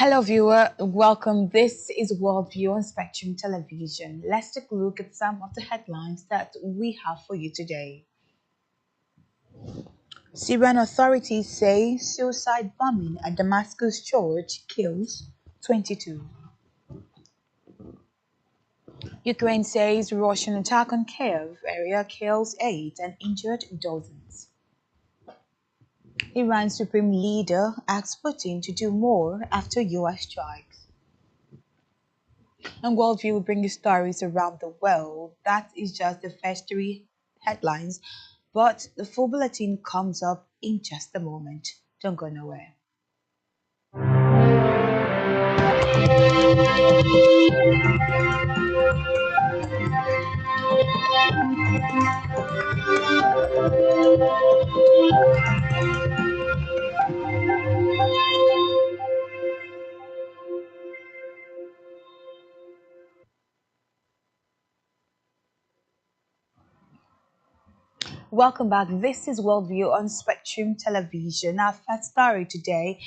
Hello, viewer. Welcome. This is Worldview on Spectrum Television. Let's take a look at some of the headlines that we have for you today. Syrian authorities say suicide bombing at Damascus church kills 22. Ukraine says Russian attack on Kiev area kills 8 and injured dozens. Iran's supreme leader asks Putin to do more after US strikes. And Worldview will bring you stories around the world. That is just the first three headlines, but the full bulletin comes up in just a moment. Don't go nowhere. Welcome back. This is Worldview on Spectrum Television. Our first story today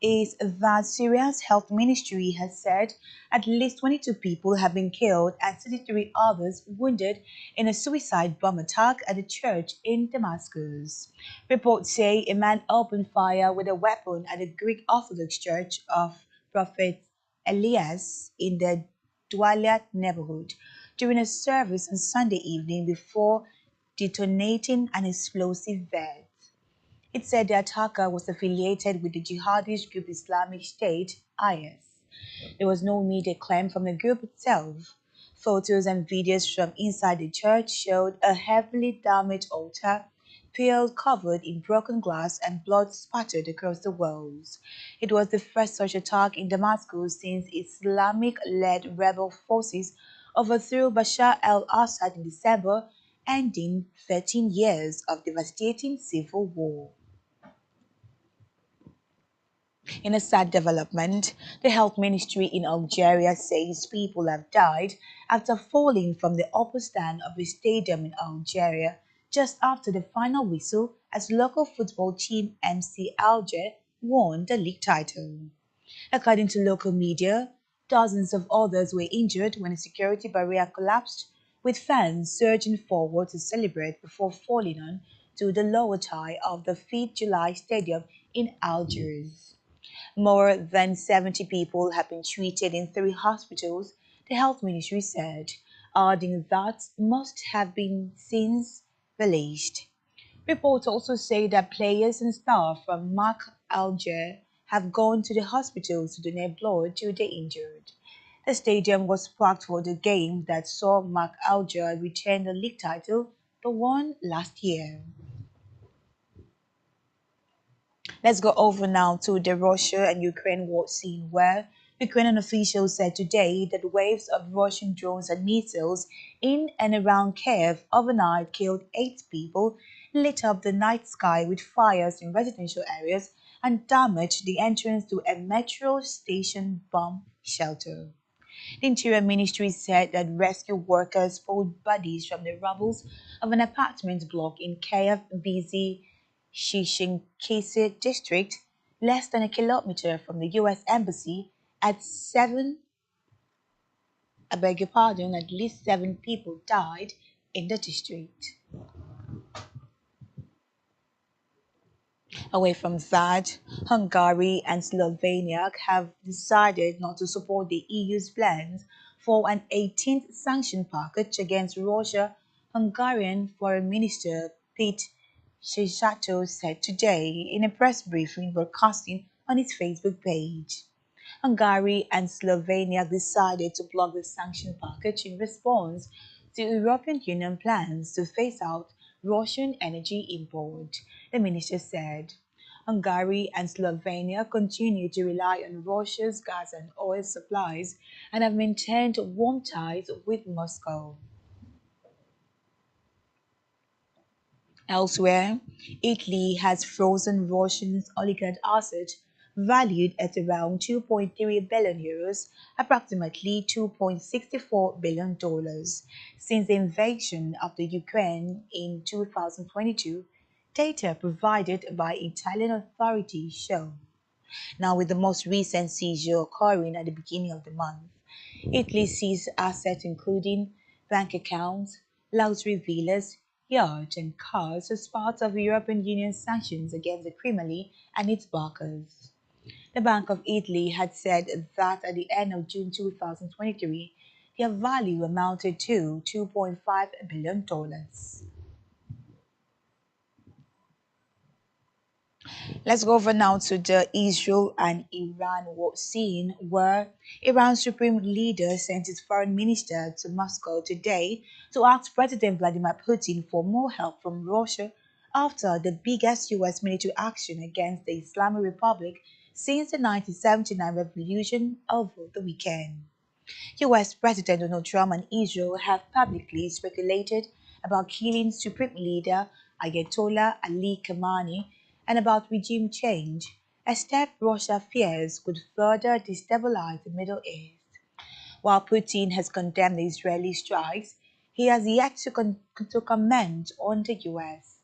is that Syria's health ministry has said at least 22 people have been killed and 33 others wounded in a suicide bomb attack at a church in Damascus. Reports say a man opened fire with a weapon at a Greek Orthodox church of Prophet Elias in the Dwalat neighborhood during a service on Sunday evening before detonating an explosive vat. It said the attacker was affiliated with the jihadist group Islamic State (IS). There was no immediate claim from the group itself. Photos and videos from inside the church showed a heavily damaged altar, field covered in broken glass and blood spattered across the walls. It was the first such attack in Damascus since Islamic-led rebel forces overthrew Bashar al-Assad in December, ending 13 years of devastating civil war. In a sad development, the health ministry in Algeria says people have died after falling from the upper stand of a stadium in Algeria just after the final whistle as local football team MC Alger won the league title. According to local media, dozens of others were injured when a security barrier collapsed, with fans surging forward to celebrate before falling on to the lower tie of the 5th July Stadium in Algiers. More than 70 people have been treated in 3 hospitals, the health ministry said, adding that most have been since released. Reports also say that players and staff from Marc Alger have gone to the hospitals to donate blood to the injured. The stadium was packed for the game that saw Marc Alger retain the league title, the one last year. Let's go over now to the Russia and Ukraine war scene, where Ukrainian officials said today that waves of Russian drones and missiles in and around Kiev overnight killed 8 people, lit up the night sky with fires in residential areas, and damaged the entrance to a metro station bomb shelter. The Interior Ministry said that rescue workers pulled bodies from the rubble of an apartment block in Kiev busy Shishinkisi district, less than a kilometer from the US Embassy, at 7, I beg your pardon, at least 7 people died in the district. Away from that, Hungary and Slovenia have decided not to support the EU's plans for an 18th sanction package against Russia, Hungarian Foreign Minister Pete Szisato said today in a press briefing broadcasting on his Facebook page. Hungary and Slovenia decided to block the sanction package in response to European Union plans to phase out Russian energy import, the minister said. Hungary and Slovenia continue to rely on Russia's gas and oil supplies and have maintained warm ties with Moscow. Elsewhere, Italy has frozen Russia's oligarch assets valued at around 2.3 billion euros, approximately $2.64 billion, since the invasion of the Ukraine in 2022, data provided by Italian authorities show. Now, with the most recent seizure occurring at the beginning of the month, Italy seized assets including bank accounts, luxury villas, yachts, and cars as part of European Union sanctions against the Kremlin and its backers. The Bank of Italy had said that at the end of June 2023, their value amounted to $2.5 billion. Let's go over now to the Israel and Iran war scene, where Iran's supreme leader sent his foreign minister to Moscow today to ask President Vladimir Putin for more help from Russia after the biggest U.S. military action against the Islamic Republic since the 1979 revolution over the weekend. US President Donald Trump and Israel have publicly speculated about killing Supreme Leader Ayatollah Ali Khamenei and about regime change, a step Russia fears could further destabilize the Middle East. While Putin has condemned the Israeli strikes, he has yet to comment on the US.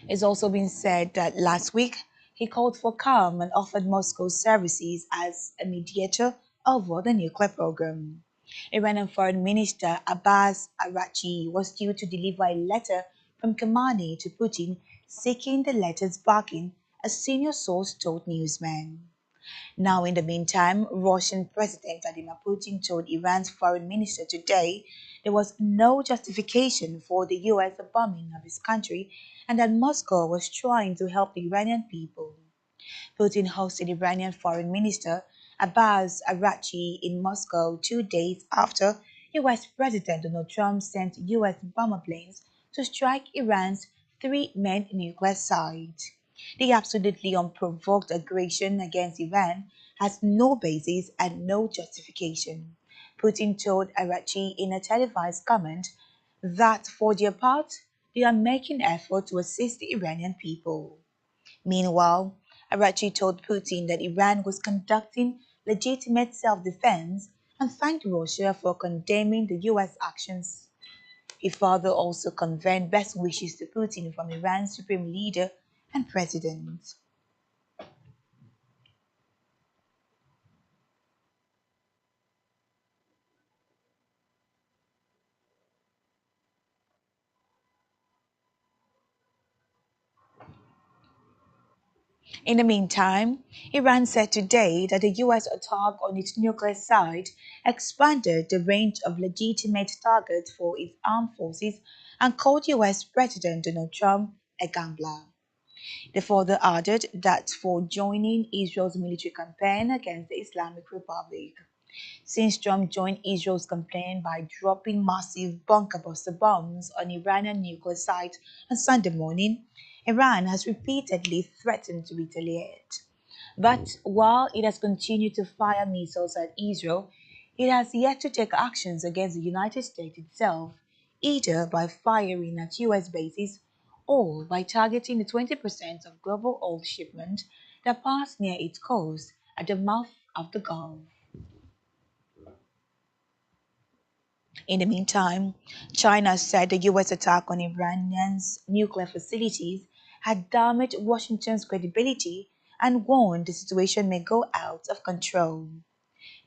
It's also been said that last week he called for calm and offered Moscow services as a mediator over the nuclear program. Iranian Foreign Minister Abbas Araghchi was due to deliver a letter from Khamenei to Putin seeking the letter's backing, a senior source told newsmen. Now, in the meantime, Russian President Vladimir Putin told Iran's foreign minister today there was no justification for the US bombing of his country and that Moscow was trying to help the Iranian people. Putin hosted Iranian Foreign Minister Abbas Araghchi in Moscow 2 days after US President Donald Trump sent US bomber planes to strike Iran's three main nuclear sites. The absolutely unprovoked aggression against Iran has no basis and no justification. Putin told Araghchi in a televised comment that for their part, they are making effort to assist the Iranian people. Meanwhile, Araghchi told Putin that Iran was conducting legitimate self-defense and thanked Russia for condemning the US actions. He further also conveyed best wishes to Putin from Iran's supreme leader and president. In the meantime, Iran said today that the US attack on its nuclear site expanded the range of legitimate targets for its armed forces and called US President Donald Trump a gambler. They further added that for joining Israel's military campaign against the Islamic Republic. Since Trump joined Israel's campaign by dropping massive bunker buster bombs on Iranian nuclear sites on Sunday morning, Iran has repeatedly threatened to retaliate. But while it has continued to fire missiles at Israel, it has yet to take actions against the United States itself, either by firing at US bases or by targeting the 20% of global oil shipment that pass near its coast at the mouth of the Gulf. In the meantime, China said the US attack on Iran's nuclear facilities had damaged Washington's credibility and warned the situation may go out of control.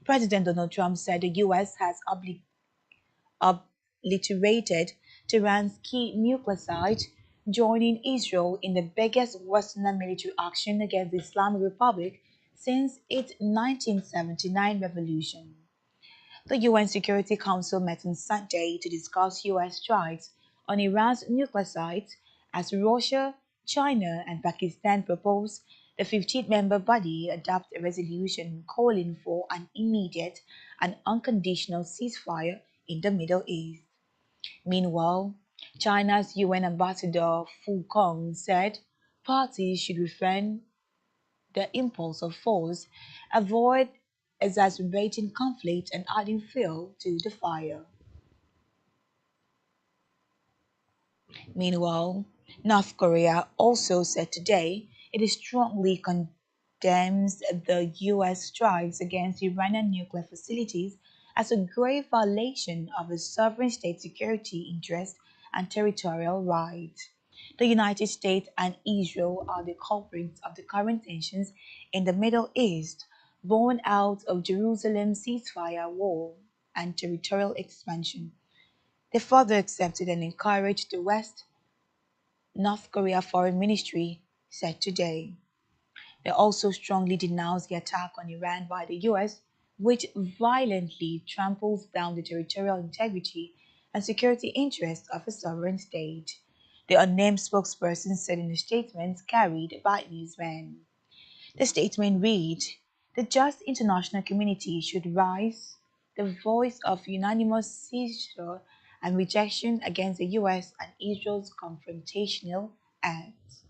President Donald Trump said the US has obliterated Tehran's key nuclear site, joining Israel in the biggest Western military action against the Islamic Republic since its 1979 revolution. The UN Security Council met on Sunday to discuss US strikes on Iran's nuclear sites as Russia, China, and Pakistan proposed the 15-member body adopt a resolution calling for an immediate and unconditional ceasefire in the Middle East. Meanwhile, China's UN Ambassador Fu Kong said parties should refrain the impulse of force, avoid exacerbating conflict and adding fuel to the fire. Meanwhile, North Korea also said today it strongly condemns the US strikes against Iranian nuclear facilities as a grave violation of its sovereign state security interests and territorial rights. The United States and Israel are the culprits of the current tensions in the Middle East, born out of Jerusalem's ceasefire war and territorial expansion. They further accepted and encouraged the West, North Korea Foreign Ministry said today. They also strongly denounced the attack on Iran by the US, which violently tramples down the territorial integrity and security interests of a sovereign state. The unnamed spokesperson said in a statement carried by newsmen. The statement read, the just international community should rise the voice of unanimous censure and rejection against the US and Israel's confrontational acts.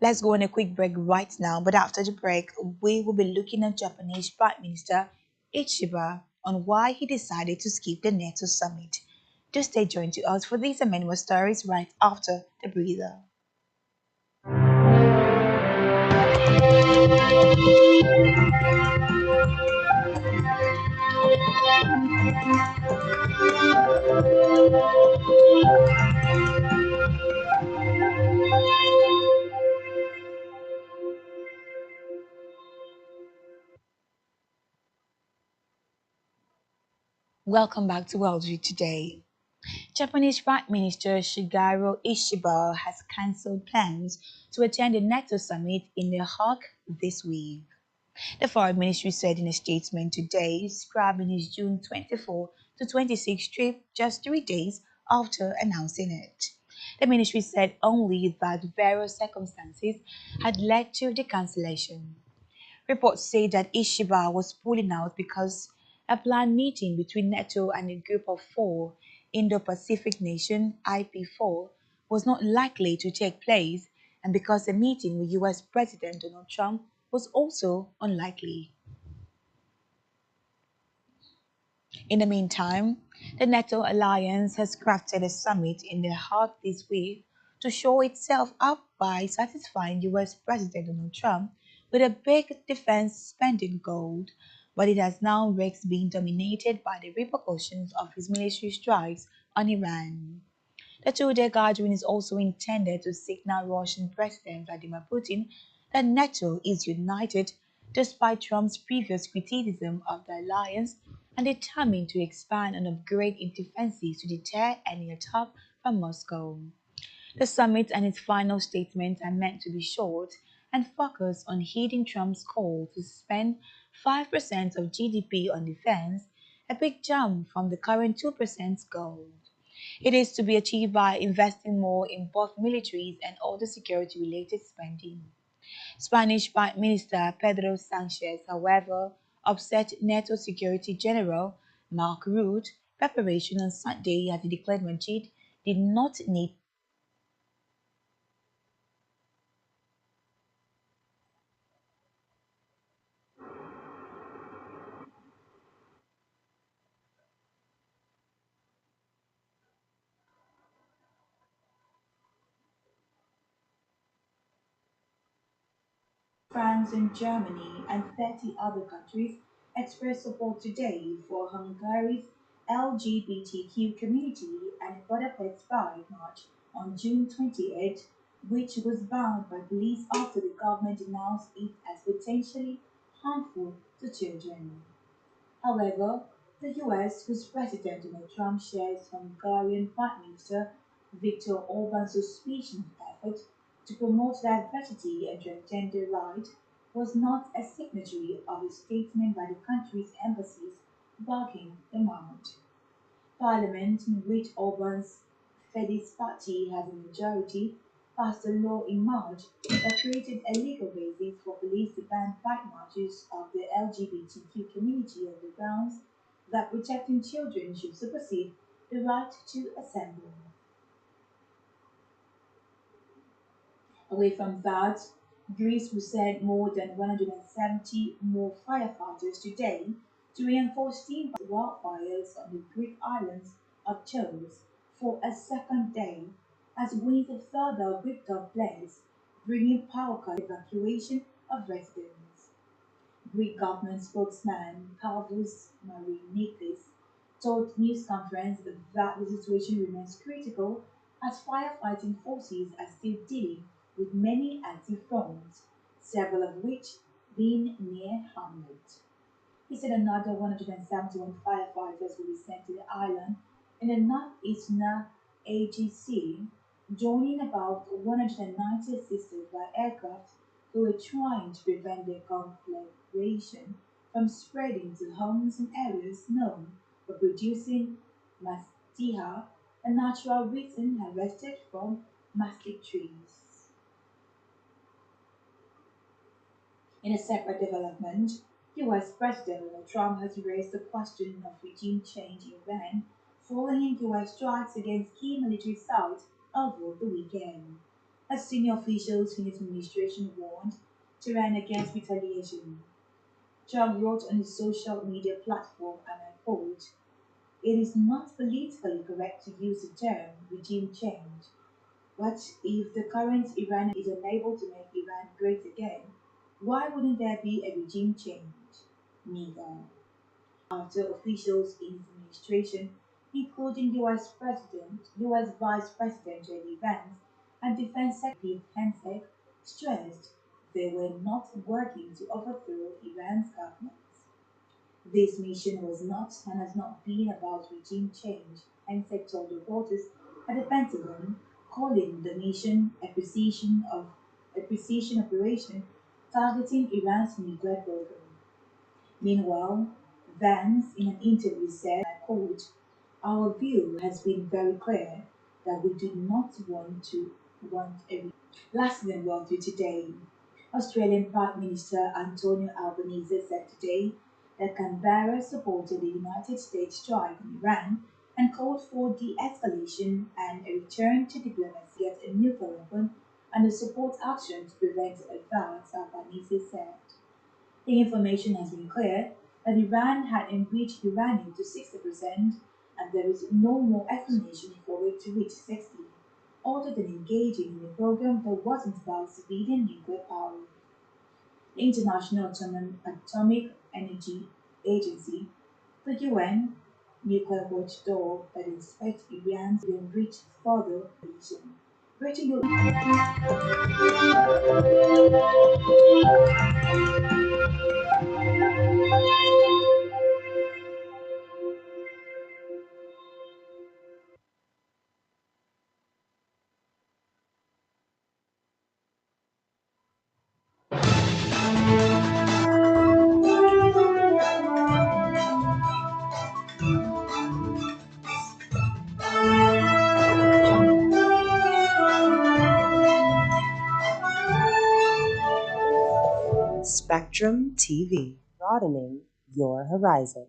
Let's go on a quick break right now, but after the break, we will be looking at Japanese Prime Minister Ichiba on why he decided to skip the NATO summit. Just stay tuned to us for these and many more stories right after the breather. Welcome back to Worldview Today. Japanese Prime Minister Shigeru Ishiba has cancelled plans to attend the NATO summit in The Hague this week. The Foreign Ministry said in a statement today, scrapping his June 24 to 26 trip just 3 days after announcing it. The ministry said only that various circumstances had led to the cancellation. Reports say that Ishiba was pulling out because a planned meeting between NATO and a group of four Indo-Pacific nation IP4 was not likely to take place and because a meeting with US President Donald Trump was also unlikely. In the meantime, the NATO alliance has crafted a summit in The Hague this week to show itself up by satisfying US President Donald Trump with a big defense spending goal, but it has now risks being dominated by the repercussions of his military strikes on Iran. The two-day gathering is also intended to signal Russian President Vladimir Putin that NATO is united despite Trump's previous criticism of the alliance and determined to expand and upgrade its defenses to deter any attack from Moscow. The summit and its final statement are meant to be short and focus on heeding Trump's call to spend 5% of GDP on defense, a big jump from the current 2% goal. It is to be achieved by investing more in both military and other security related spending. Spanish Prime Minister Pedro Sanchez, however, upset NATO Security General Mark Rutte preparation on Sunday as he declared Madrid did not need France and Germany and 30 other countries expressed support today for Hungary's LGBTQ community and Budapest Pride March on June 28, which was banned by police after the government denounced it as potentially harmful to children. However, the US, whose President Donald Trump shares Hungarian Prime Minister Viktor Orban's suspicion of effort to promote diversity and transgender rights, was not a signatory of a statement by the country's embassies blocking the march. Parliament, in which Orban's Fidesz party has a majority, passed a law in March that created a legal basis for police to ban pride marches of the LGBTQ community on the grounds that protecting children should supersede the right to assemble. Away from that, Greece will send more than 170 more firefighters today to reinforce team wildfires on the Greek islands of Chios for a second day as winds have further whipped up flares, bringing power cut evacuation of residents. Greek government spokesman Pavlos Marinakis told news conference that the situation remains critical as firefighting forces are still dealing with many active fronts, several of which being near Hamlet. He said another 171 firefighters will be sent to the island in the northeastern AGC, joining about 190 assisted by aircraft who were trying to prevent the conflagration from spreading to homes and areas known for producing mastiha, a natural resin harvested from mastic trees. In a separate development, US President Donald Trump has raised the question of regime change in Iran following US strikes against key military sites over the weekend. As senior officials in his administration warned Tehran against retaliation, Trump wrote on his social media platform, and I quote, "It is not politically correct to use the term regime change, but if the current Iran is unable to make Iran great again, why wouldn't there be a regime change? Neither." After officials in his administration, including US Vice President J.D. Vance and Defense Secretary Pence, stressed they were not working to overthrow Iran's government. This mission was not and has not been about regime change, Pence told reporters at the Pentagon, calling the mission a precision operation targeting Iran's nuclear program. Meanwhile, Vance, in an interview, said, I quote, "Our view has been very clear that we do not want a." Lastly, on World View today, Australian Prime Minister Antonio Albanese said today that Canberra supported the United States strike on Iran and called for de-escalation and a return to diplomacy, get a nuclear weapon, and a support action to prevent advance, Albanese said. The information has been clear that Iran had enriched uranium to 60% and there is no more explanation for it to reach 60, other than engaging in a program that wasn't about civilian nuclear power. The International Atomic Energy Agency, the UN nuclear watchdog that inspects Iran's enriched further region. Breaking Spectrum TV, broadening your horizon.